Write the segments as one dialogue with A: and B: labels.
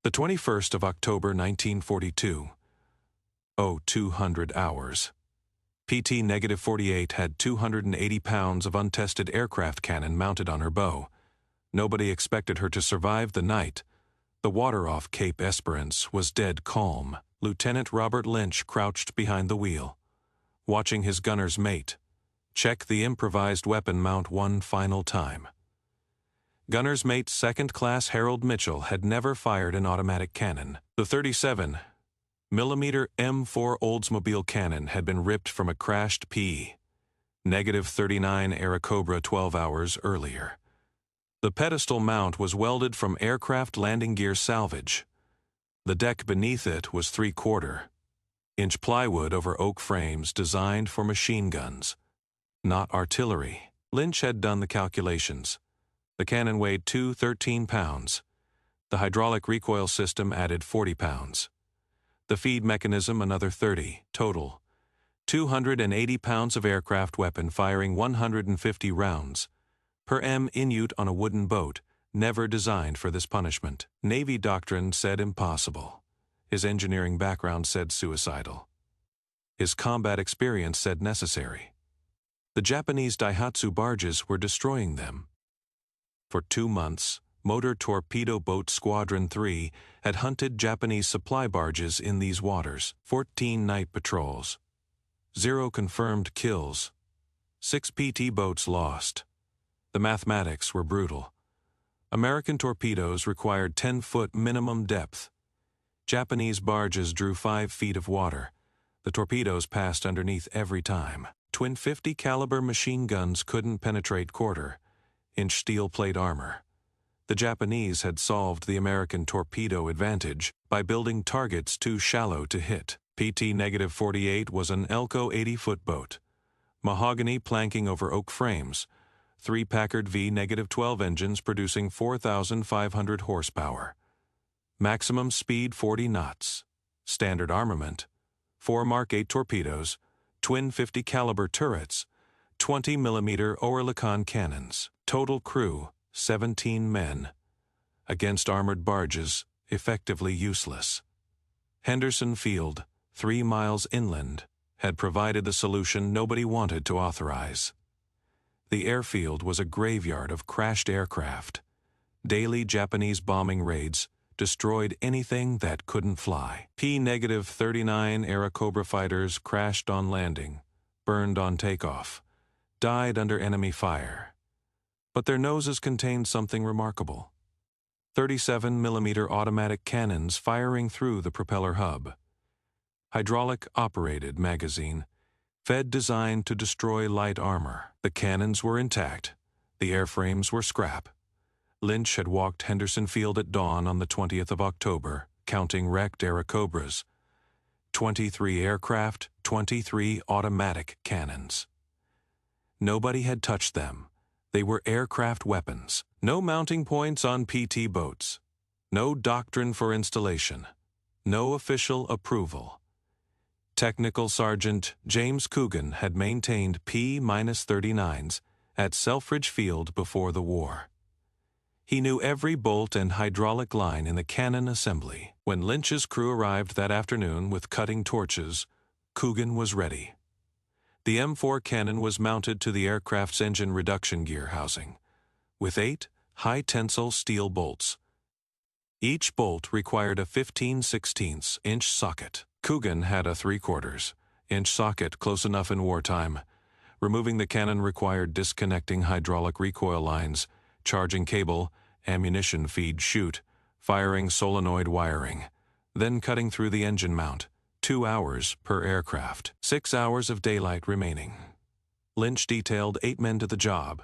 A: The 21st of October 1942. 0200 hours. PT-48 had 280 pounds of untested aircraft cannon mounted on her bow. Nobody expected her to survive the night. The water off Cape Esperance was dead calm. Lieutenant Robert Lynch crouched behind the wheel, watching his gunner's mate check the improvised weapon mount one final time. Gunner's mate Second Class Harold Mitchell had never fired an automatic cannon. The 37mm M4 Oldsmobile cannon had been ripped from a crashed P-39 Airacobra 12 hours earlier. The pedestal mount was welded from aircraft landing gear salvage. The deck beneath it was 3/4-inch plywood over oak frames designed for machine guns, not artillery. Lynch had done the calculations. The cannon weighed 213 pounds. The hydraulic recoil system added 40 pounds. The feed mechanism another 30, total 280 pounds of aircraft weapon firing 150 rounds per minute on a wooden boat, never designed for this punishment. Navy doctrine said impossible. His engineering background said suicidal. His combat experience said necessary. The Japanese Daihatsu barges were destroying them. For 2 months, Motor Torpedo Boat Squadron 3 had hunted Japanese supply barges in these waters. 14 night patrols. 0 confirmed kills. 6 PT boats lost. The mathematics were brutal. American torpedoes required 10-foot minimum depth. Japanese barges drew 5 feet of water. The torpedoes passed underneath every time. Twin 50 caliber machine guns couldn't penetrate quarter-inch steel plate armor. The Japanese had solved the American torpedo advantage by building targets too shallow to hit. PT-48 was an Elco 80-foot boat. Mahogany planking over oak frames. 3 Packard V-12 engines producing 4,500 horsepower. Maximum speed 40 knots. Standard armament. 4 Mark 8 torpedoes. Twin 50 caliber turrets. 20mm Oerlikon cannons. Total crew 17 men. Against armored barges, effectively useless. Henderson Field, 3 miles inland, had provided the solution nobody wanted to authorize. The airfield was a graveyard of crashed aircraft. Daily Japanese bombing raids destroyed anything that couldn't fly. P-39 Airacobra fighters crashed on landing, burned on takeoff, died under enemy fire. But their noses contained something remarkable. 37mm automatic cannons firing through the propeller hub. Hydraulic-operated magazine, fed designed to destroy light armor. The cannons were intact. The airframes were scrap. Lynch had walked Henderson Field at dawn on the 20th of October, counting wrecked Airacobras. 23 aircraft, 23 automatic cannons. Nobody had touched them. They were aircraft weapons. No mounting points on PT boats. No doctrine for installation. No official approval. Technical Sergeant James Coogan had maintained P-39s at Selfridge Field before the war. He knew every bolt and hydraulic line in the cannon assembly. When Lynch's crew arrived that afternoon with cutting torches, Coogan was ready. The M4 cannon was mounted to the aircraft's engine reduction gear housing, with 8 high-tensile steel bolts. Each bolt required a 15/16-inch socket. Coogan had a 3/4-inch socket close enough in wartime. Removing the cannon required disconnecting hydraulic recoil lines, charging cable, ammunition feed chute, firing solenoid wiring, then cutting through the engine mount. 2 hours per aircraft. 6 hours of daylight remaining. Lynch detailed 8 men to the job,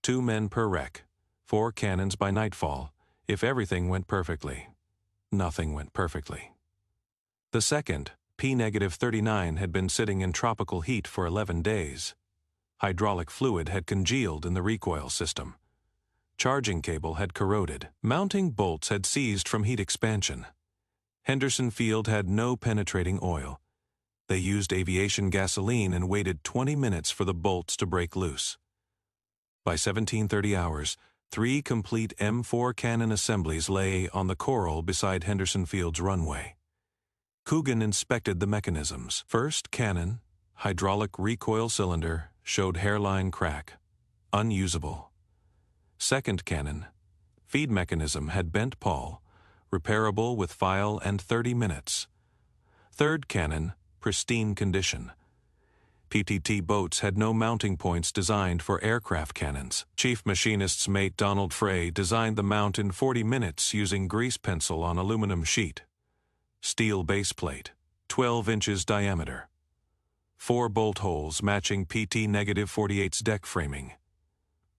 A: 2 men per wreck, 4 cannons by nightfall, if everything went perfectly. Nothing went perfectly. The second, P-39, had been sitting in tropical heat for 11 days. Hydraulic fluid had congealed in the recoil system. Charging cable had corroded. Mounting bolts had seized from heat expansion. Henderson Field had no penetrating oil. They used aviation gasoline and waited 20 minutes for the bolts to break loose. By 17:30 hours, 3 complete M4 cannon assemblies lay on the coral beside Henderson Field's runway. Coogan inspected the mechanisms. First cannon, hydraulic recoil cylinder, showed hairline crack. Unusable. Second cannon, feed mechanism had bent pawl, repairable with file and 30 minutes. Third cannon, pristine condition. PTT boats had no mounting points designed for aircraft cannons. Chief Machinist's mate Donald Frey designed the mount in 40 minutes using grease pencil on aluminum sheet. Steel base plate, 12 inches diameter. 4 bolt holes matching PT-48's deck framing.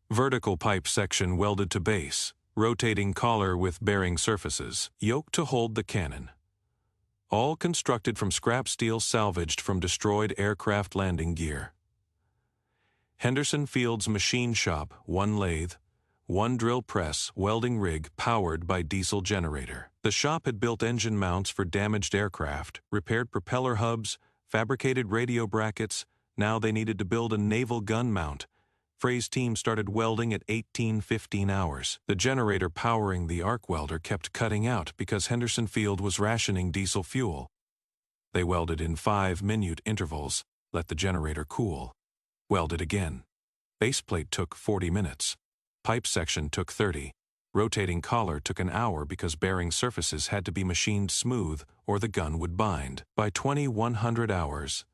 A: Vertical pipe section welded to base, rotating collar with bearing surfaces, yoke to hold the cannon. All constructed from scrap steel salvaged from destroyed aircraft landing gear. Henderson Field's machine shop, 1 lathe, 1 drill press, welding rig powered by diesel generator. The shop had built engine mounts for damaged aircraft, repaired propeller hubs, fabricated radio brackets. Now they needed to build a naval gun mount. Frey's team started welding at 18-15 hours. The generator powering the arc welder kept cutting out because Henderson Field was rationing diesel fuel. They welded in 5-minute intervals, let the generator cool. Welded again. Baseplate took 40 minutes. Pipe section took 30. Rotating collar took an hour because bearing surfaces had to be machined smooth or the gun would bind. By 2100 hours,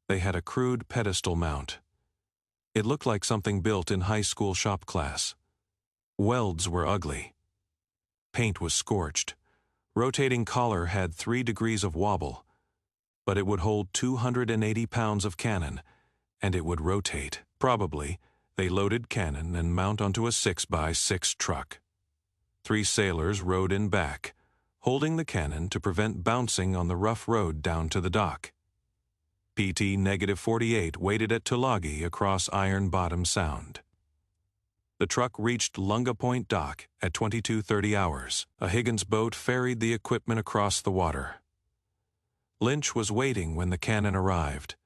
A: they had a crude pedestal mount. It looked like something built in high school shop class. Welds were ugly. Paint was scorched. Rotating collar had 3 degrees of wobble, but it would hold 280 pounds of cannon, and it would rotate. Probably, they loaded cannon and mount onto a 6x6 truck. 3 sailors rowed in back, holding the cannon to prevent bouncing on the rough road down to the dock. PT-48 waited at Tulagi across Iron Bottom Sound. The truck reached Lunga Point Dock at 22:30 hours. A Higgins boat ferried the equipment across the water. Lynch was waiting when the cannon arrived.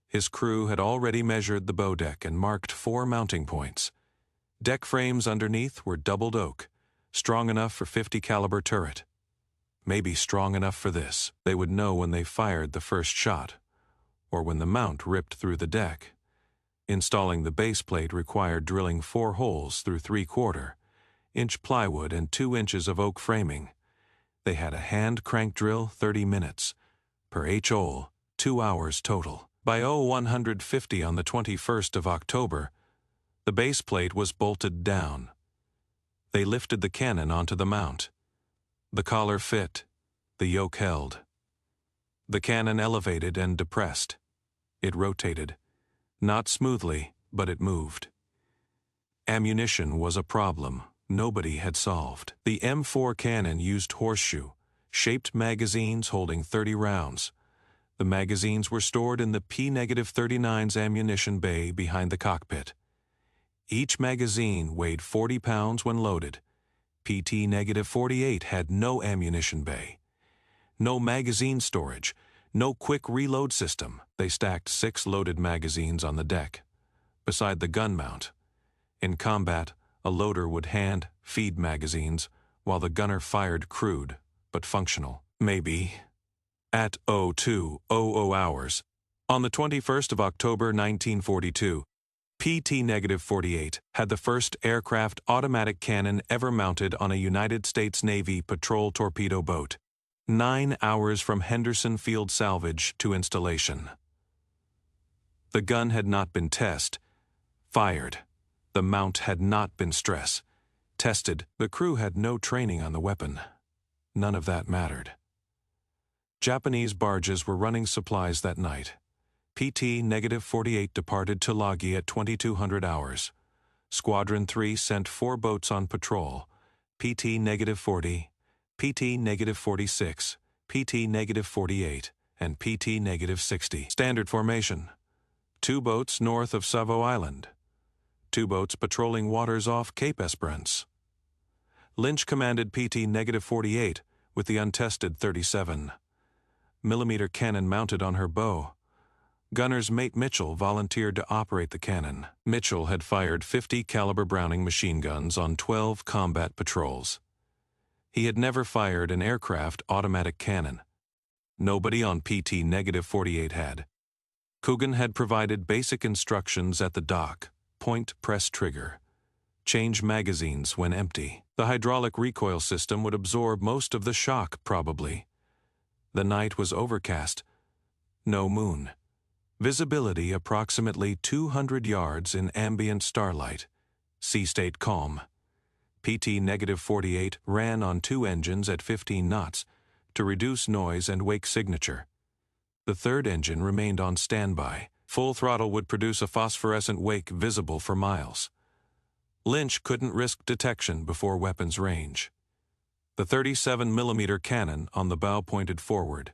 A: His crew had already measured the bow deck and marked 4 mounting points. Deck frames underneath were doubled oak, strong enough for .50 caliber turret. Maybe strong enough for this. They would know when they fired the first shot, or when the mount ripped through the deck. Installing the base plate required drilling 4 holes through 3/4-inch plywood and 2 inches of oak framing. They had a hand crank drill, 30 minutes. Per H hole, 2 hours total. By 0150 on the 21st of October, the base plate was bolted down. They lifted the cannon onto the mount. The collar fit, the yoke held. The cannon elevated and depressed. It rotated. Not smoothly, but it moved. Ammunition was a problem nobody had solved. The M4 cannon used horseshoe-shaped magazines holding 30 rounds. The magazines were stored in the P-39's ammunition bay behind the cockpit. Each magazine weighed 40 pounds when loaded. PT-48 had no ammunition bay, no magazine storage, no quick reload system. They stacked 6 loaded magazines on the deck, beside the gun mount. In combat, a loader would hand feed magazines while the gunner fired crude but functional. Maybe. At 02:00 hours, on the 21st of October 1942, PT-48 had the first aircraft automatic cannon ever mounted on a United States Navy patrol torpedo boat, 9 hours from Henderson Field salvage to installation. The gun had not been fired. The mount had not been tested. The crew had no training on the weapon. None of that mattered. Japanese barges were running supplies that night. PT-48 departed Tulagi at 2200 hours. Squadron 3 sent 4 boats on patrol. PT-40, PT-46, PT-48, and PT-60. Standard formation. 2 boats north of Savo Island. 2 boats patrolling waters off Cape Esperance. Lynch commanded PT-48 with the untested 37mm cannon mounted on her bow. Gunner's mate Mitchell volunteered to operate the cannon. Mitchell had fired 50 caliber Browning machine guns on 12 combat patrols. He had never fired an aircraft automatic cannon. Nobody on PT-48 had. Coogan had provided basic instructions at the dock: point, press trigger. Change magazines when empty. The hydraulic recoil system would absorb most of the shock, probably. The night was overcast. No moon. Visibility approximately 200 yards in ambient starlight. Sea state calm. PT-48 ran on 2 engines at 15 knots to reduce noise and wake signature. The third engine remained on standby. Full throttle would produce a phosphorescent wake visible for miles. Lynch couldn't risk detection before weapons range. The 37mm cannon on the bow pointed forward.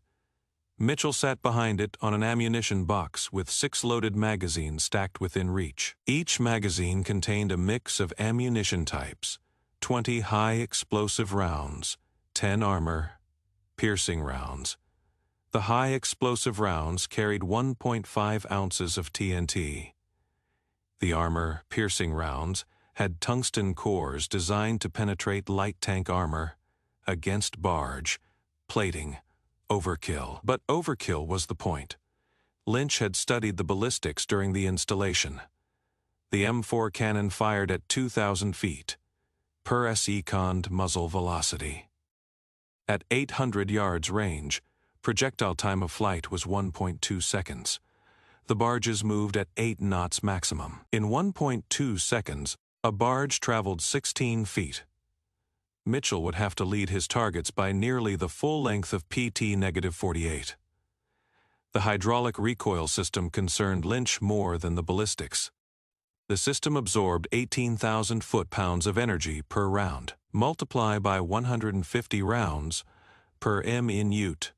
A: Mitchell sat behind it on an ammunition box with 6 loaded magazines stacked within reach. Each magazine contained a mix of ammunition types: 20 high-explosive rounds, 10 armor, piercing rounds. The high-explosive rounds carried 1.5 ounces of TNT. The armor, piercing rounds had tungsten cores designed to penetrate light tank armor, against barge, plating, overkill. But overkill was the point. Lynch had studied the ballistics during the installation. The M4 cannon fired at 2,000 feet, per second muzzle velocity. At 800 yards range, projectile time of flight was 1.2 seconds. The barges moved at 8 knots maximum. In 1.2 seconds, a barge traveled 16 feet. Mitchell would have to lead his targets by nearly the full length of PT-48. The hydraulic recoil system concerned Lynch more than the ballistics. The system absorbed 18,000 foot-pounds of energy per round. Multiply by 150 rounds per minute.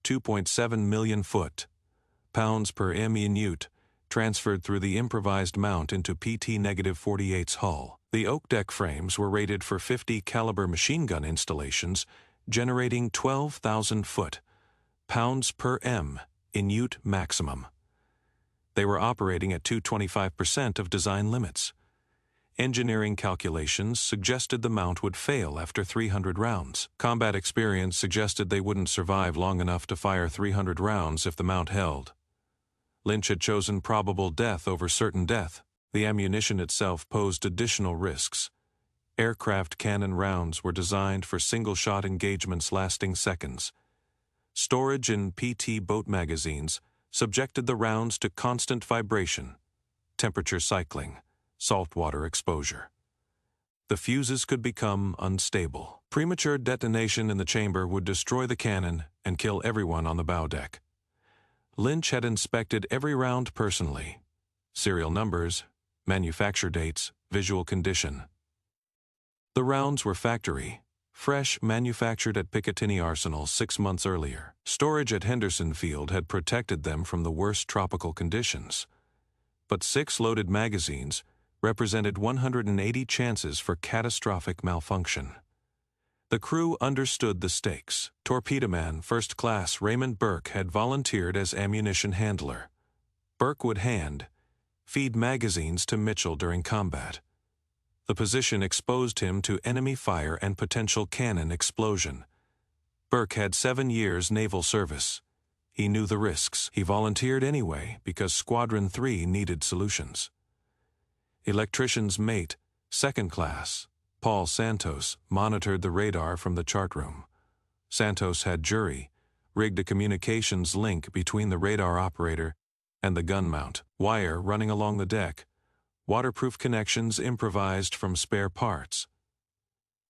A: 2.7 million foot-pounds per minute transferred through the improvised mount into PT-48's hull. The oak deck frames were rated for 50 caliber machine gun installations, generating 12,000 foot-pounds per minute maximum. They were operating at 225% of design limits. Engineering calculations suggested the mount would fail after 300 rounds. Combat experience suggested they wouldn't survive long enough to fire 300 rounds if the mount held. Lynch had chosen probable death over certain death. The ammunition itself posed additional risks. Aircraft cannon rounds were designed for single-shot engagements lasting seconds. Storage in PT boat magazines subjected the rounds to constant vibration, temperature cycling, saltwater exposure. The fuses could become unstable. Premature detonation in the chamber would destroy the cannon and kill everyone on the bow deck. Lynch had inspected every round personally: serial numbers, manufacture dates, visual condition. The rounds were factory, fresh, manufactured at Picatinny Arsenal 6 months earlier. Storage at Henderson Field had protected them from the worst tropical conditions. But 6 loaded magazines represented 180 chances for catastrophic malfunction. The crew understood the stakes. Torpedoman First Class Raymond Burke had volunteered as ammunition handler. Burke would feed magazines to Mitchell during combat. The position exposed him to enemy fire and potential cannon explosion. Burke had 7 years naval service. He knew the risks. He volunteered anyway because Squadron 3 needed solutions. Electrician's mate, Second Class Paul Santos, monitored the radar from the chart room. Santos had rigged a communications link between the radar operator and the gun mount. Wire running along the deck. Waterproof connections improvised from spare parts.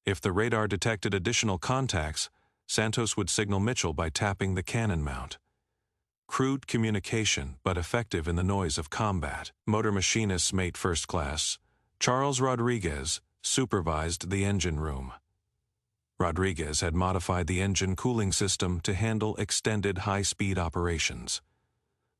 A: If the radar detected additional contacts, Santos would signal Mitchell by tapping the cannon mount. Crude communication, but effective in the noise of combat. Motor machinist's mate First Class Charles Rodriguez supervised the engine room. Rodriguez had modified the engine cooling system to handle extended high-speed operations.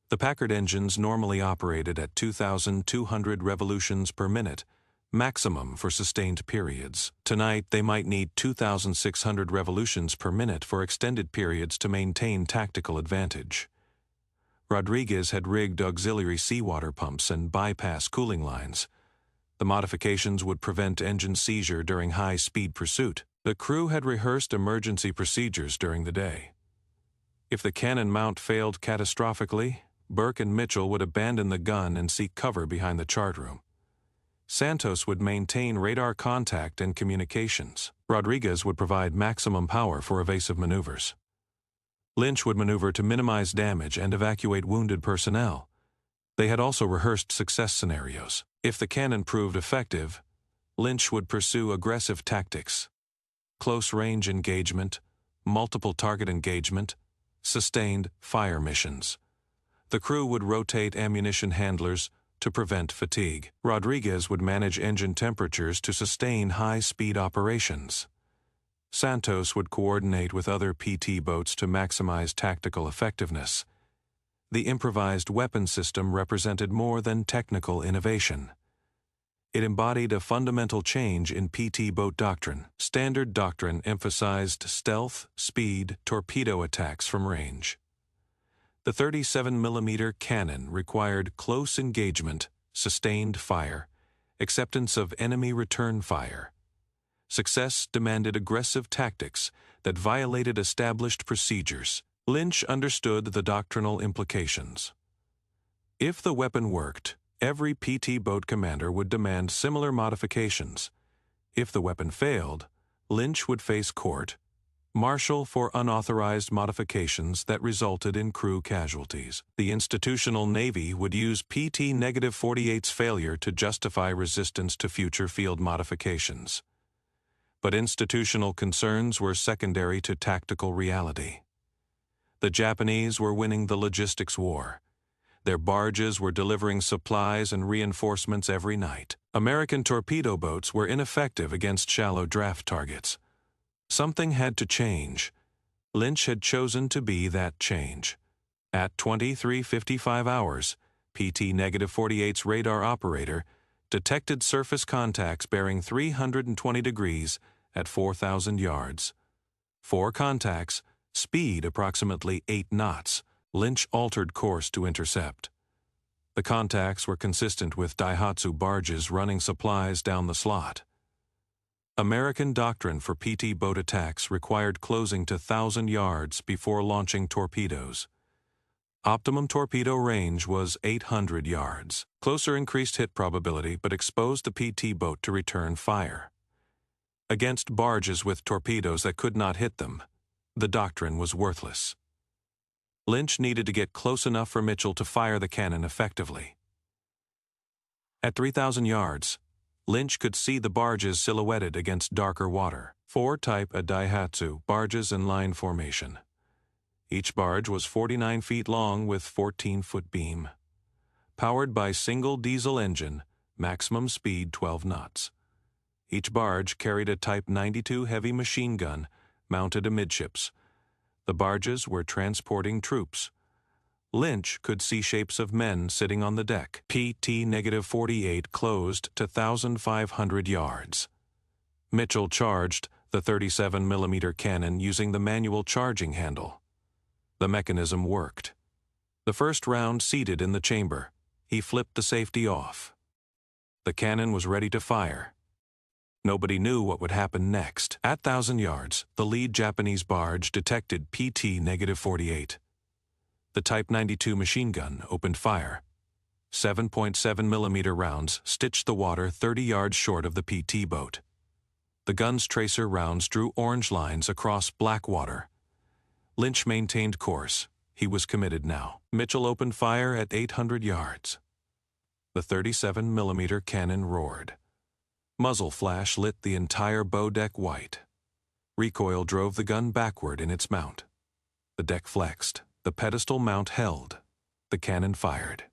A: The Packard engines normally operated at 2,200 revolutions per minute, maximum for sustained periods. Tonight, they might need 2,600 revolutions per minute for extended periods to maintain tactical advantage. Rodriguez had rigged auxiliary seawater pumps and bypass cooling lines. The modifications would prevent engine seizure during high-speed pursuit. The crew had rehearsed emergency procedures during the day. If the cannon mount failed catastrophically, Burke and Mitchell would abandon the gun and seek cover behind the chart room. Santos would maintain radar contact and communications. Rodriguez would provide maximum power for evasive maneuvers. Lynch would maneuver to minimize damage and evacuate wounded personnel. They had also rehearsed success scenarios. If the cannon proved effective, Lynch would pursue aggressive tactics: close-range engagement, multiple target engagement, sustained fire missions. The crew would rotate ammunition handlers to prevent fatigue. Rodriguez would manage engine temperatures to sustain high-speed operations. Santos would coordinate with other PT boats to maximize tactical effectiveness. The improvised weapon system represented more than technical innovation. It embodied a fundamental change in PT boat doctrine. Standard doctrine emphasized stealth, speed, torpedo attacks from range. The 37mm cannon required close engagement, sustained fire, acceptance of enemy return fire. Success demanded aggressive tactics that violated established procedures. Lynch understood the doctrinal implications. If the weapon worked, every PT boat commander would demand similar modifications. If the weapon failed, Lynch would face court, martial for unauthorized modifications that resulted in crew casualties. The institutional Navy would use PT-48's failure to justify resistance to future field modifications. But institutional concerns were secondary to tactical reality. The Japanese were winning the logistics war. Their barges were delivering supplies and reinforcements every night. American torpedo boats were ineffective against shallow draft targets. Something had to change. Lynch had chosen to be that change. At 23:55 hours, PT-48's radar operator detected surface contacts bearing 320 degrees at 4,000 yards. 4 contacts, speed approximately 8 knots. Lynch altered course to intercept. The contacts were consistent with Daihatsu barges running supplies down the slot. American doctrine for PT boat attacks required closing to 1,000 yards before launching torpedoes. Optimum torpedo range was 800 yards. Closer increased hit probability but exposed the PT boat to return fire. Against barges with torpedoes that could not hit them, the doctrine was worthless. Lynch needed to get close enough for Mitchell to fire the cannon effectively. At 3,000 yards, Lynch could see the barges silhouetted against darker water. 4 Type A Daihatsu barges in line formation. Each barge was 49 feet long with 14-foot beam. Powered by single diesel engine, maximum speed 12 knots. Each barge carried a Type 92 heavy machine gun mounted amidships. The barges were transporting troops. Lynch could see shapes of men sitting on the deck. PT-48 closed to 1,500 yards. Mitchell charged the 37mm cannon using the manual charging handle. The mechanism worked. The first round seated in the chamber. He flipped the safety off. The cannon was ready to fire. Nobody knew what would happen next. At 1,000 yards, the lead Japanese barge detected PT-48. The Type 92 machine gun opened fire. 7.7mm rounds stitched the water 30 yards short of the PT boat. The gun's tracer rounds drew orange lines across black water. Lynch maintained course. He was committed now. Mitchell opened fire at 800 yards. The 37mm cannon roared. Muzzle flash lit the entire bow deck white. Recoil drove the gun backward in its mount. The deck flexed. The pedestal mount held. The cannon fired.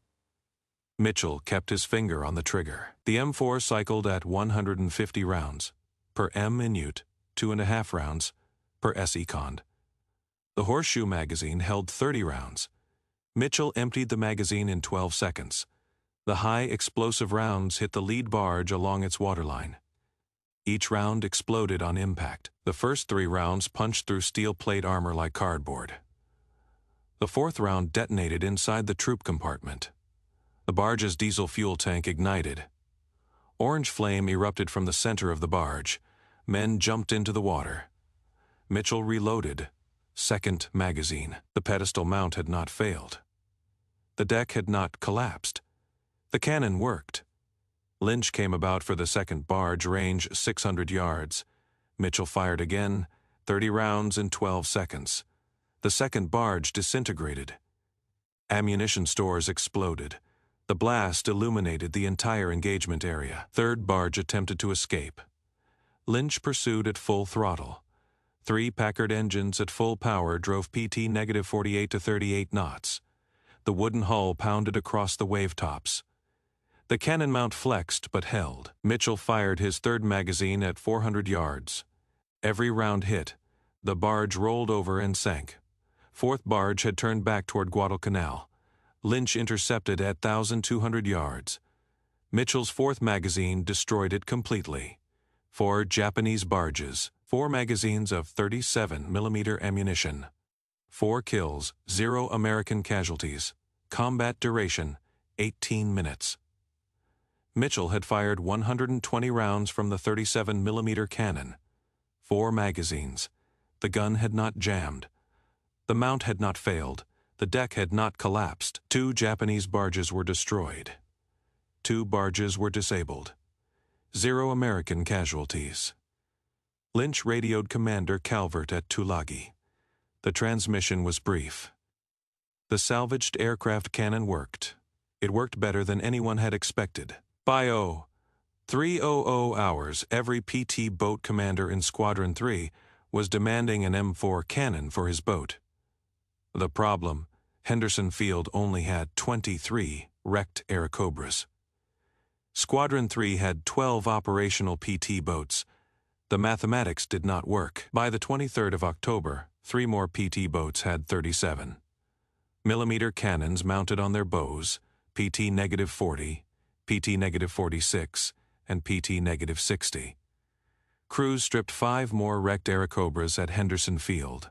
A: Mitchell kept his finger on the trigger. The M4 cycled at 150 rounds per M Inute, 2.5 rounds per SE Cond. The horseshoe magazine held 30 rounds. Mitchell emptied the magazine in 12 seconds. The high explosive rounds hit the lead barge along its waterline. Each round exploded on impact. The first 3 rounds punched through steel plate armor like cardboard. The fourth round detonated inside the troop compartment. The barge's diesel fuel tank ignited. Orange flame erupted from the center of the barge. Men jumped into the water. Mitchell reloaded. Second magazine. The pedestal mount had not failed. The deck had not collapsed. The cannon worked. Lynch came about for the second barge, range 600 yards. Mitchell fired again, 30 rounds in 12 seconds. The second barge disintegrated. Ammunition stores exploded. The blast illuminated the entire engagement area. Third barge attempted to escape. Lynch pursued at full throttle. 3 Packard engines at full power drove PT-48 to 38 knots. The wooden hull pounded across the wave tops. The cannon mount flexed but held. Mitchell fired his third magazine at 400 yards. Every round hit. The barge rolled over and sank. Fourth barge had turned back toward Guadalcanal. Lynch intercepted at 1,200 yards. Mitchell's fourth magazine destroyed it completely. 4 Japanese barges, 4 magazines of 37mm ammunition. 4 kills, 0 American casualties. Combat duration, 18 minutes. Mitchell had fired 120 rounds from the 37mm cannon. 4 magazines. The gun had not jammed. The mount had not failed. The deck had not collapsed. 2 Japanese barges were destroyed. 2 barges were disabled. 0 American casualties. Lynch radioed Commander Calvert at Tulagi. The transmission was brief. The salvaged aircraft cannon worked. It worked better than anyone had expected. By 03:00 hours, every PT boat commander in Squadron 3 was demanding an M4 cannon for his boat. The problem, Henderson Field only had 23 wrecked Airacobras. Squadron 3 had 12 operational PT boats. The mathematics did not work. By the 23rd of October, 3 more PT boats had 37mm cannons mounted on their bows, PT-40, PT-46, and PT-60. Crews stripped 5 more wrecked Airacobras at Henderson Field.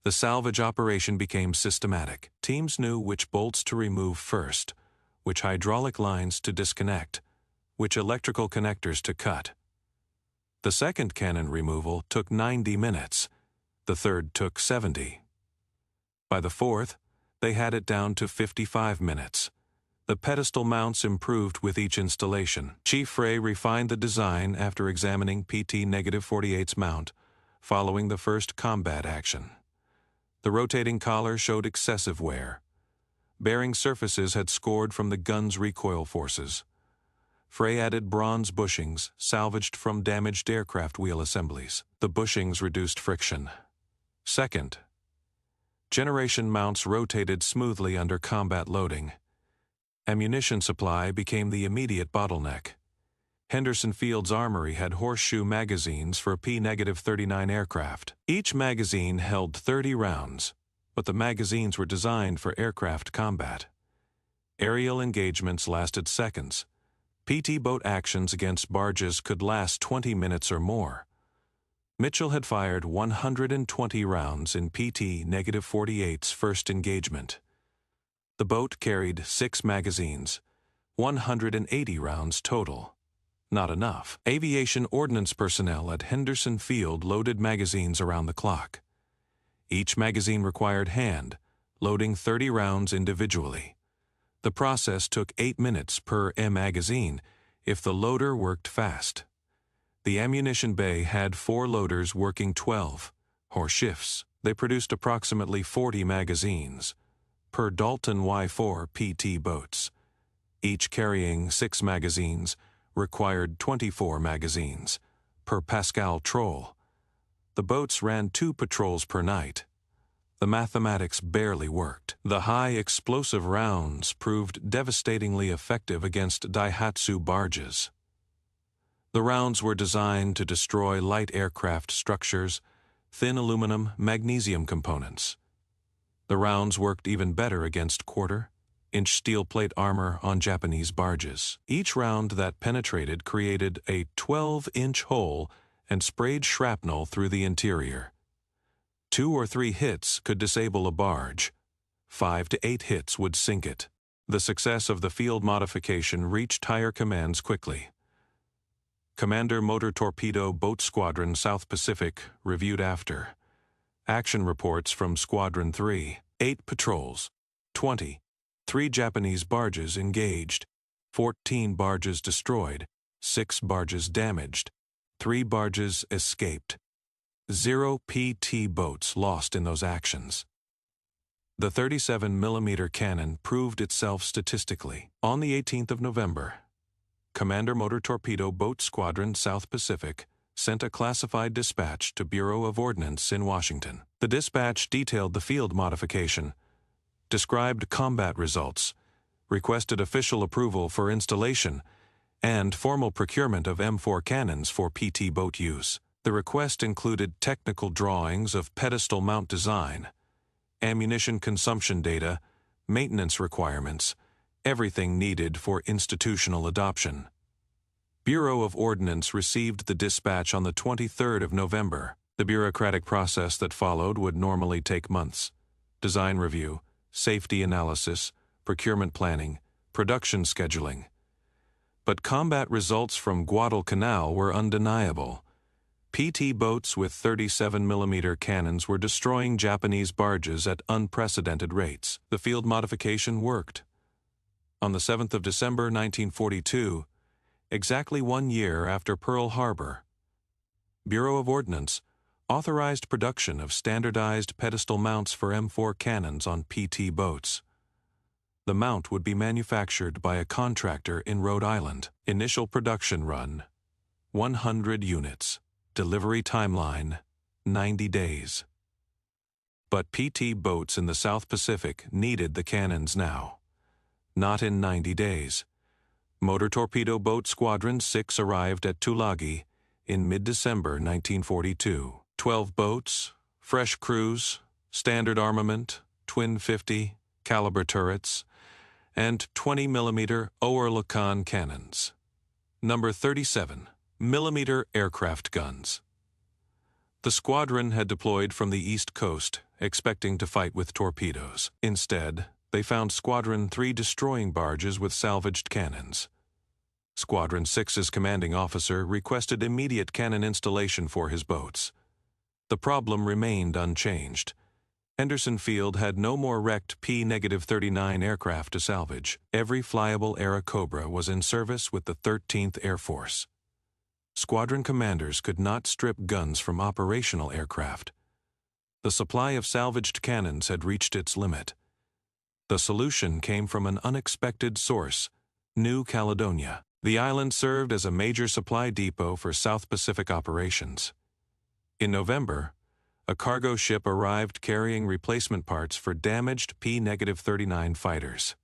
A: The salvage operation became systematic. Teams knew which bolts to remove first, which hydraulic lines to disconnect, which electrical connectors to cut. The second cannon removal took 90 minutes. The third took 70. By the fourth, they had it down to 55 minutes. The pedestal mounts improved with each installation. Chief Frey refined the design after examining PT-48's mount, following the first combat action. The rotating collar showed excessive wear. Bearing surfaces had scored from the gun's recoil forces. Frey added bronze bushings, salvaged from damaged aircraft wheel assemblies. The bushings reduced friction. Second, generation mounts rotated smoothly under combat loading. Ammunition supply became the immediate bottleneck. Henderson Field's armory had horseshoe magazines for P-39 aircraft. Each magazine held 30 rounds, but the magazines were designed for aircraft combat. Aerial engagements lasted seconds. PT boat actions against barges could last 20 minutes or more. Mitchell had fired 120 rounds in PT-48's first engagement. The boat carried 6 magazines, 180 rounds total. Not enough. Aviation ordnance personnel at Henderson Field loaded magazines around the clock. Each magazine required hand, loading 30 rounds individually. The process took 8 minutes per magazine if the loader worked fast. The ammunition bay had 4 loaders working 12, or shifts. They produced approximately 40 magazines per Dalton Y4 PT boats. Each carrying 6 magazines required 24 magazines per Pascal troll. The boats ran 2 patrols per night. The mathematics barely worked. The high explosive rounds proved devastatingly effective against Daihatsu barges. The rounds were designed to destroy light aircraft structures, thin aluminum, magnesium components. The rounds worked even better against quarter-inch steel plate armor on Japanese barges. Each round that penetrated created a 12-inch hole and sprayed shrapnel through the interior. 2 or 3 hits could disable a barge. 5 to 8 hits would sink it. The success of the field modification reached higher commands quickly. Commander Motor Torpedo Boat Squadron South Pacific reviewed after. Action reports from Squadron 3. 8 patrols. 20. 3 Japanese barges engaged. 14 barges destroyed. 6 barges damaged. 3 barges escaped. 0 PT boats lost in those actions. The 37mm cannon proved itself statistically. On the 18th of November, Commander Motor Torpedo Boat Squadron South Pacific sent a classified dispatch to Bureau of Ordnance in Washington. The dispatch detailed the field modification, described combat results, requested official approval for installation, and formal procurement of M4 cannons for PT boat use. The request included technical drawings of pedestal mount design, ammunition consumption data, maintenance requirements, everything needed for institutional adoption. Bureau of Ordnance received the dispatch on the 23rd of November. The bureaucratic process that followed would normally take months. Design review, safety analysis, procurement planning, production scheduling. But combat results from Guadalcanal were undeniable. PT boats with 37mm cannons were destroying Japanese barges at unprecedented rates. The field modification worked. On the 7th of December 1942, exactly 1 year after Pearl Harbor, Bureau of Ordnance authorized production of standardized pedestal mounts for M4 cannons on PT boats. The mount would be manufactured by a contractor in Rhode Island. Initial production run, 100 units. Delivery timeline, 90 days. But PT boats in the South Pacific needed the cannons now. Not in 90 days. Motor Torpedo Boat Squadron 6 arrived at Tulagi in mid-December 1942. 12 boats, fresh crews, standard armament, twin 50 caliber turrets, and 20mm Oerlikon cannons. Number 37mm aircraft guns. The squadron had deployed from the East Coast, expecting to fight with torpedoes. Instead, they found Squadron 3 destroying barges with salvaged cannons. Squadron 6's commanding officer requested immediate cannon installation for his boats. The problem remained unchanged. Henderson Field had no more wrecked P-39 aircraft to salvage. Every flyable Airacobra was in service with the 13th Air Force. Squadron commanders could not strip guns from operational aircraft. The supply of salvaged cannons had reached its limit. The solution came from an unexpected source, New Caledonia. The island served as a major supply depot for South Pacific operations. In November, a cargo ship arrived carrying replacement parts for damaged P-39 fighters.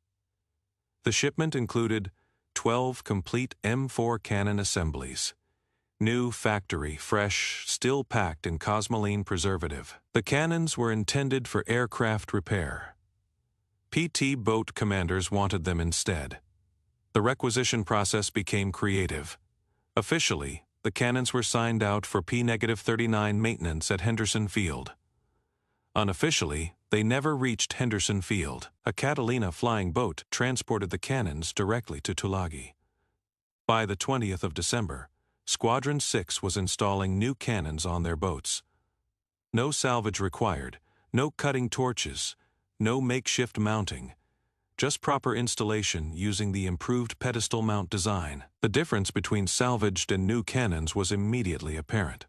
A: The shipment included 12 complete M4 cannon assemblies. New factory, fresh, still packed in cosmoline preservative. The cannons were intended for aircraft repair. PT boat commanders wanted them instead. The requisition process became creative. Officially, the cannons were signed out for P-39 maintenance at Henderson Field. Unofficially, they never reached Henderson Field. A Catalina flying boat transported the cannons directly to Tulagi. By the 20th of December, Squadron 6 was installing new cannons on their boats. No salvage required, no cutting torches, no makeshift mounting. Just proper installation using the improved pedestal mount design. The difference between salvaged and new cannons was immediately apparent.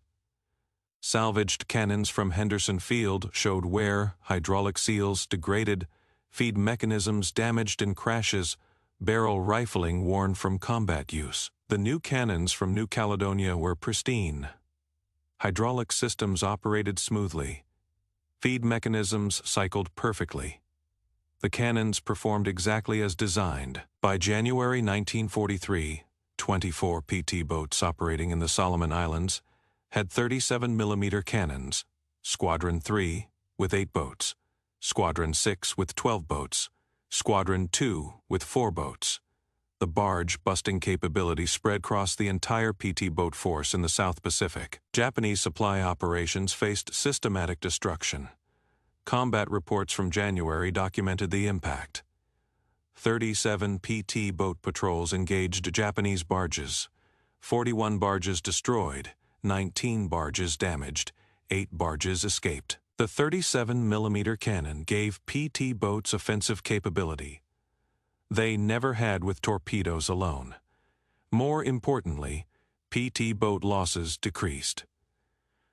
A: Salvaged cannons from Henderson Field showed wear, hydraulic seals degraded, feed mechanisms damaged in crashes, barrel rifling worn from combat use. The new cannons from New Caledonia were pristine. Hydraulic systems operated smoothly. Feed mechanisms cycled perfectly. The cannons performed exactly as designed. By January 1943, 24 PT boats operating in the Solomon Islands had 37mm cannons, Squadron 3 with 8 boats, Squadron 6 with 12 boats, Squadron 2 with 4 boats. The barge busting capability spread across the entire PT boat force in the South Pacific. Japanese supply operations faced systematic destruction. Combat reports from January documented the impact. 37 PT boat patrols engaged Japanese barges. 41 barges destroyed, 19 barges damaged, 8 barges escaped. The 37mm cannon gave PT boats offensive capability they never had with torpedoes alone. More importantly, PT boat losses decreased.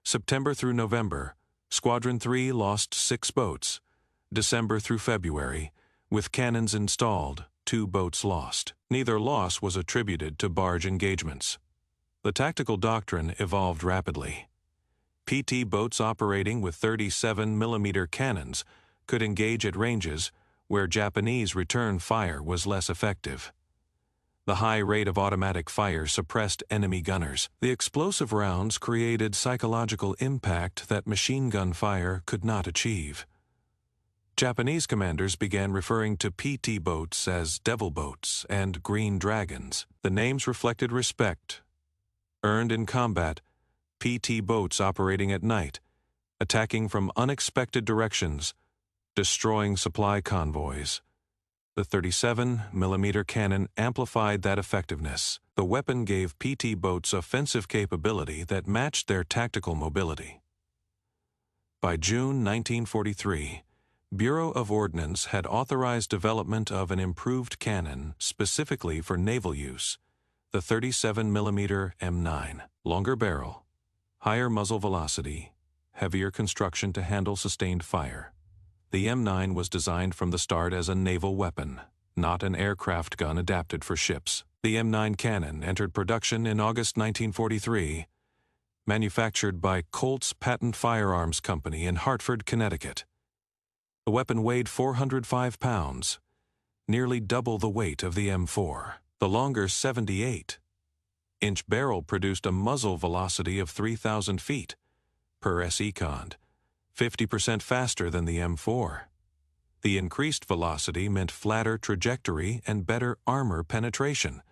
A: September through November, Squadron 3 lost 6 boats. December through February, with cannons installed, 2 boats lost. Neither loss was attributed to barge engagements. The tactical doctrine evolved rapidly. PT boats operating with 37mm cannons could engage at ranges where Japanese return fire was less effective. The high rate of automatic fire suppressed enemy gunners. The explosive rounds created psychological impact that machine gun fire could not achieve. Japanese commanders began referring to PT boats as devil boats and green dragons. The names reflected respect earned in combat. PT boats operating at night, attacking from unexpected directions, destroying supply convoys. The 37mm cannon amplified that effectiveness. The weapon gave PT boats offensive capability that matched their tactical mobility. By June 1943, Bureau of Ordnance had authorized development of an improved cannon specifically for naval use, the 37mm M9. Longer barrel, higher muzzle velocity, heavier construction to handle sustained fire. The M9 was designed from the start as a naval weapon, not an aircraft gun adapted for ships. The M9 cannon entered production in August 1943, manufactured by Colt's Patent Firearms Company in Hartford, Connecticut. The weapon weighed 405 pounds, nearly double the weight of the M4. The longer 78-inch barrel produced a muzzle velocity of 3,000 feet per second, 50% faster than the M4. The increased velocity meant flatter trajectory and better armor penetration.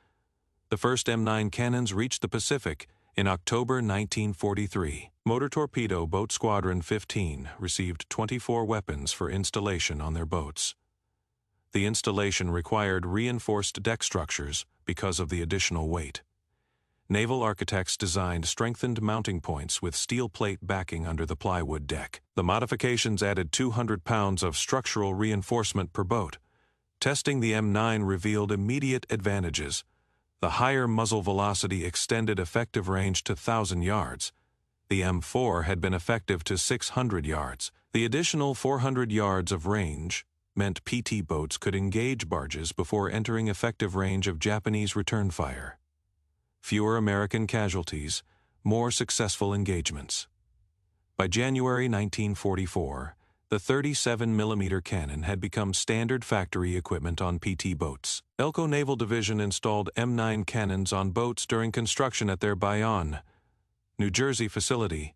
A: The first M9 cannons reached the Pacific in October 1943. Motor Torpedo Boat Squadron 15 received 24 weapons for installation on their boats. The installation required reinforced deck structures because of the additional weight. Naval architects designed strengthened mounting points with steel plate backing under the plywood deck. The modifications added 200 pounds of structural reinforcement per boat. Testing the M9 revealed immediate advantages. The higher muzzle velocity extended effective range to 1,000 yards. The M4 had been effective to 600 yards. The additional 400 yards of range meant PT boats could engage barges before entering effective range of Japanese return fire. Fewer American casualties, more successful engagements. By January 1944, the 37mm cannon had become standard factory equipment on PT boats. Elko Naval Division installed M9 cannons on boats during construction at their Bayonne, New Jersey facility.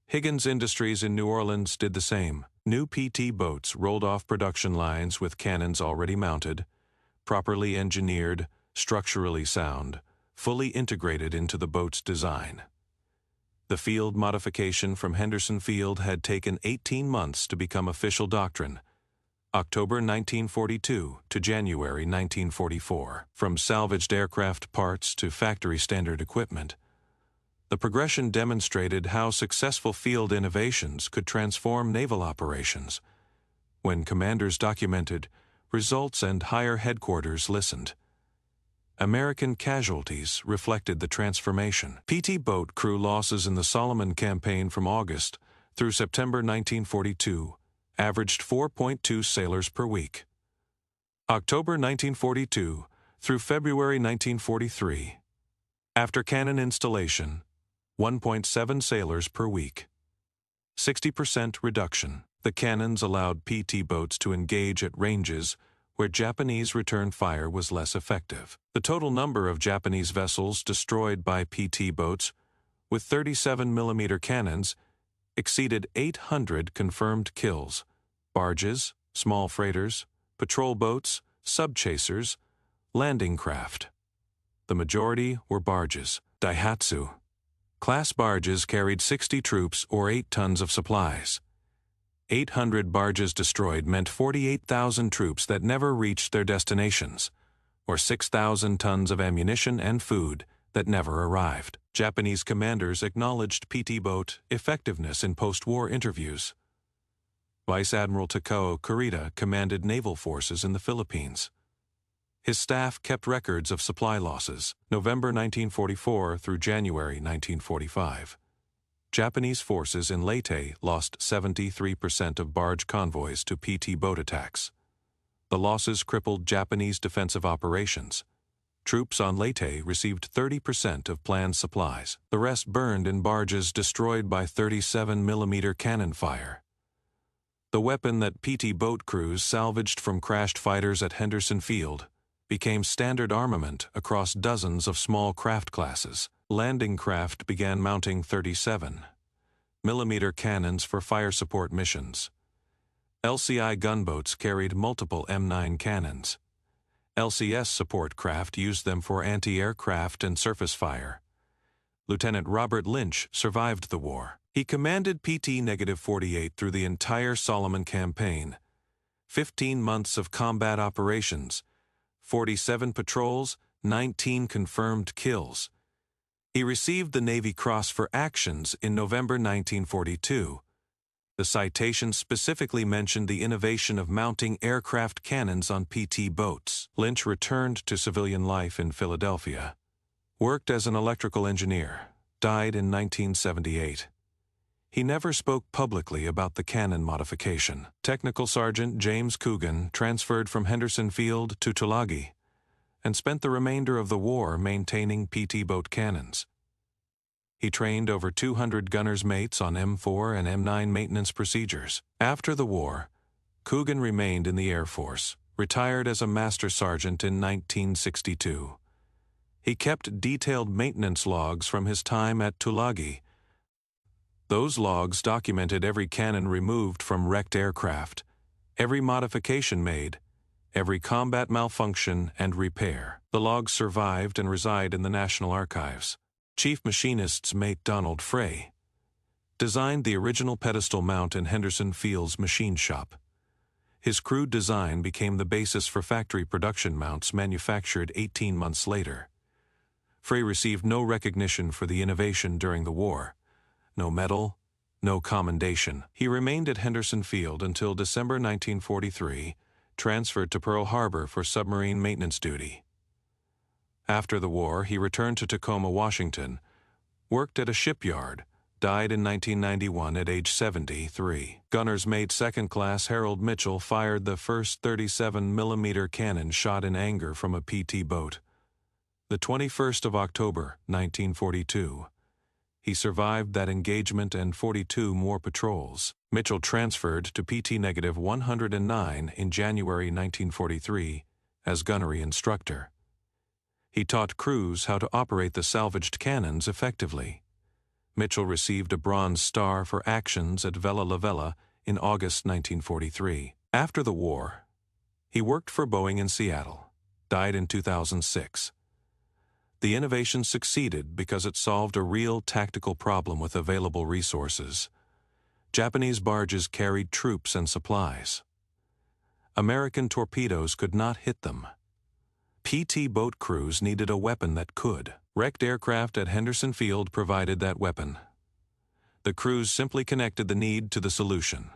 A: Higgins Industries in New Orleans did the same. New PT boats rolled off production lines with cannons already mounted, properly engineered, structurally sound, fully integrated into the boat's design. The field modification from Henderson Field had taken 18 months to become official doctrine, October 1942 to January 1944. From salvaged aircraft parts to factory standard equipment, the progression demonstrated how successful field innovations could transform naval operations. When commanders documented results and higher headquarters listened, American casualties reflected the transformation. PT boat crew losses in the Solomon campaign from August through September 1942 averaged 4.2 sailors per week. October 1942 through February 1943. After cannon installation, 1.7 sailors per week. 60% reduction. The cannons allowed PT boats to engage at ranges where Japanese return fire was less effective. The total number of Japanese vessels destroyed by PT boats with 37mm cannons exceeded 800 confirmed kills. Barges, small freighters, patrol boats, sub-chasers, landing craft. The majority were barges. Daihatsu. Class barges carried 60 troops or 8 tons of supplies. 800 barges destroyed meant 48,000 troops that never reached their destinations, or 6,000 tons of ammunition and food that never arrived. Japanese commanders acknowledged PT boat effectiveness in post-war interviews. Vice Admiral Takao Kurita commanded naval forces in the Philippines. His staff kept records of supply losses, November 1944 through January 1945. Japanese forces in Leyte lost 73% of barge convoys to PT boat attacks. The losses crippled Japanese defensive operations. Troops on Leyte received 30% of planned supplies. The rest burned in barges destroyed by 37mm cannon fire. The weapon that PT boat crews salvaged from crashed fighters at Henderson Field became standard armament across dozens of small craft classes. Landing craft began mounting 37mm cannons for fire support missions. LCI gunboats carried multiple M9 cannons. LCS support craft used them for anti-aircraft and surface fire. Lieutenant Robert Lynch survived the war. He commanded PT-48 through the entire Solomon campaign. 15 months of combat operations, 47 patrols, 19 confirmed kills. He received the Navy Cross for actions in November 1942. The citation specifically mentioned the innovation of mounting aircraft cannons on PT boats. Lynch returned to civilian life in Philadelphia. Worked as an electrical engineer. Died in 1978. He never spoke publicly about the cannon modification. Technical Sergeant James Coogan transferred from Henderson Field to Tulagi and spent the remainder of the war maintaining PT boat cannons. He trained over 200 gunners' mates on M4 and M9 maintenance procedures. After the war, Coogan remained in the Air Force, retired as a master sergeant in 1962. He kept detailed maintenance logs from his time at Tulagi. Those logs documented every cannon removed from wrecked aircraft, every modification made, every combat malfunction and repair. The logs survived and reside in the National Archives. Chief Machinist's mate Donald Frey designed the original pedestal mount in Henderson Field's machine shop. His crude design became the basis for factory production mounts manufactured 18 months later. Frey received no recognition for the innovation during the war. No medal, no commendation. He remained at Henderson Field until December 1943, transferred to Pearl Harbor for submarine maintenance duty. After the war, he returned to Tacoma, Washington, worked at a shipyard, died in 1991 at age 73. Gunner's mate 2nd Class Harold Mitchell fired the first 37mm cannon shot in anger from a PT boat. The 21st of October, 1942. He survived that engagement and 42 more patrols. Mitchell transferred to PT-109 in January 1943 as gunnery instructor. He taught crews how to operate the salvaged cannons effectively. Mitchell received a Bronze Star for actions at Vella La Vella in August 1943. After the war, he worked for Boeing in Seattle, died in 2006. The innovation succeeded because it solved a real tactical problem with available resources. Japanese barges carried troops and supplies. American torpedoes could not hit them. PT boat crews needed a weapon that could. Wrecked aircraft at Henderson Field provided that weapon. The crews simply connected the need to the solution.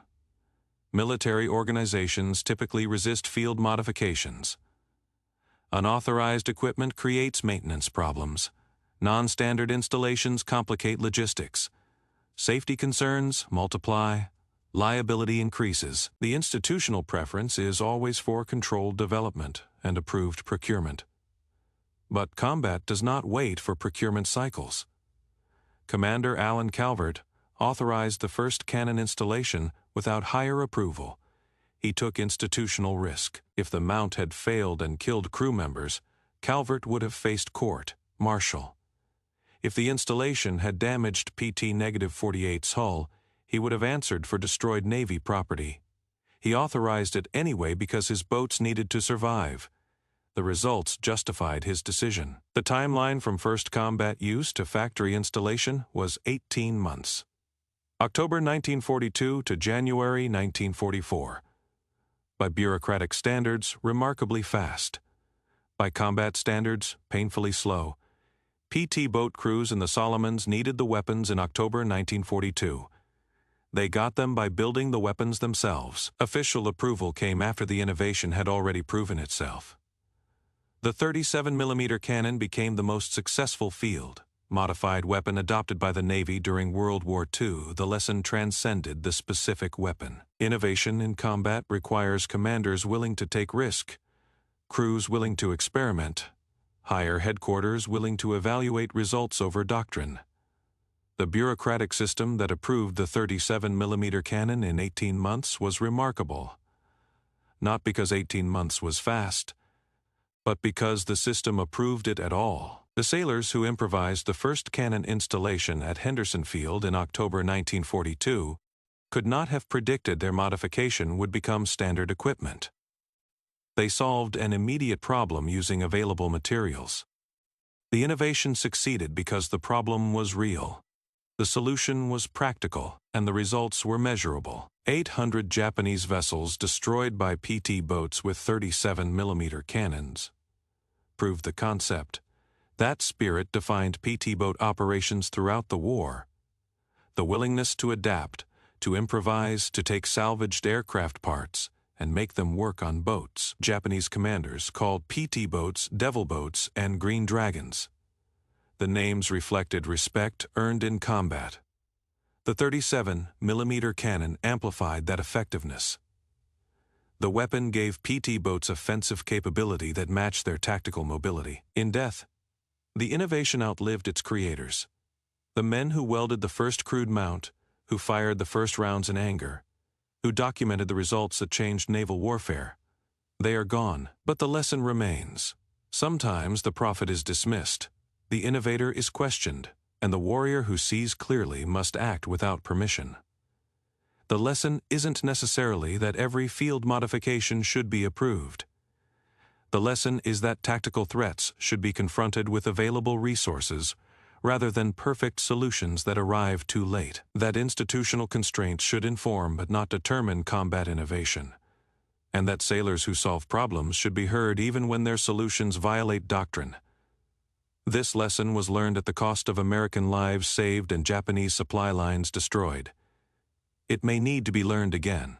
A: Military organizations typically resist field modifications. Unauthorized equipment creates maintenance problems. Non-standard installations complicate logistics. Safety concerns multiply. Liability increases. The institutional preference is always for controlled development and approved procurement. But combat does not wait for procurement cycles. Commander Alan Calvert authorized the first cannon installation without higher approval. He took institutional risk. If the mount had failed and killed crew members, Calvert would have faced court-martial. If the installation had damaged PT-48's hull, he would have answered for destroyed Navy property. He authorized it anyway because his boats needed to survive. The results justified his decision. The timeline from first combat use to factory installation was 18 months. October 1942 to January 1944. By bureaucratic standards, remarkably fast. By combat standards, painfully slow. PT boat crews in the Solomons needed the weapons in October 1942. They got them by building the weapons themselves. Official approval came after the innovation had already proven itself. The 37mm cannon became the most successful field, modified weapon adopted by the Navy during World War II. The lesson transcended the specific weapon. Innovation in combat requires commanders willing to take risk, crews willing to experiment, higher headquarters willing to evaluate results over doctrine. The bureaucratic system that approved the 37mm cannon in 18 months was remarkable. Not because 18 months was fast, but because the system approved it at all. The sailors who improvised the first cannon installation at Henderson Field in October 1942 could not have predicted their modification would become standard equipment. They solved an immediate problem using available materials. The innovation succeeded because the problem was real. The solution was practical, and the results were measurable. 800 Japanese vessels destroyed by PT boats with 37mm cannons proved the concept. That spirit defined PT boat operations throughout the war. The willingness to adapt, to improvise, to take salvaged aircraft parts and make them work on boats. Japanese commanders called PT boats Devil boats and Green Dragons. The names reflected respect earned in combat. The 37mm cannon amplified that effectiveness. The weapon gave PT boats offensive capability that matched their tactical mobility. In death, the innovation outlived its creators. The men who welded the first crude mount, who fired the first rounds in anger, who documented the results that changed naval warfare, they are gone, but the lesson remains. Sometimes the prophet is dismissed, the innovator is questioned, and the warrior who sees clearly must act without permission. The lesson isn't necessarily that every field modification should be approved. The lesson is that tactical threats should be confronted with available resources rather than perfect solutions that arrive too late. That institutional constraints should inform but not determine combat innovation. And that sailors who solve problems should be heard even when their solutions violate doctrine. This lesson was learned at the cost of American lives saved and Japanese supply lines destroyed. It may need to be learned again.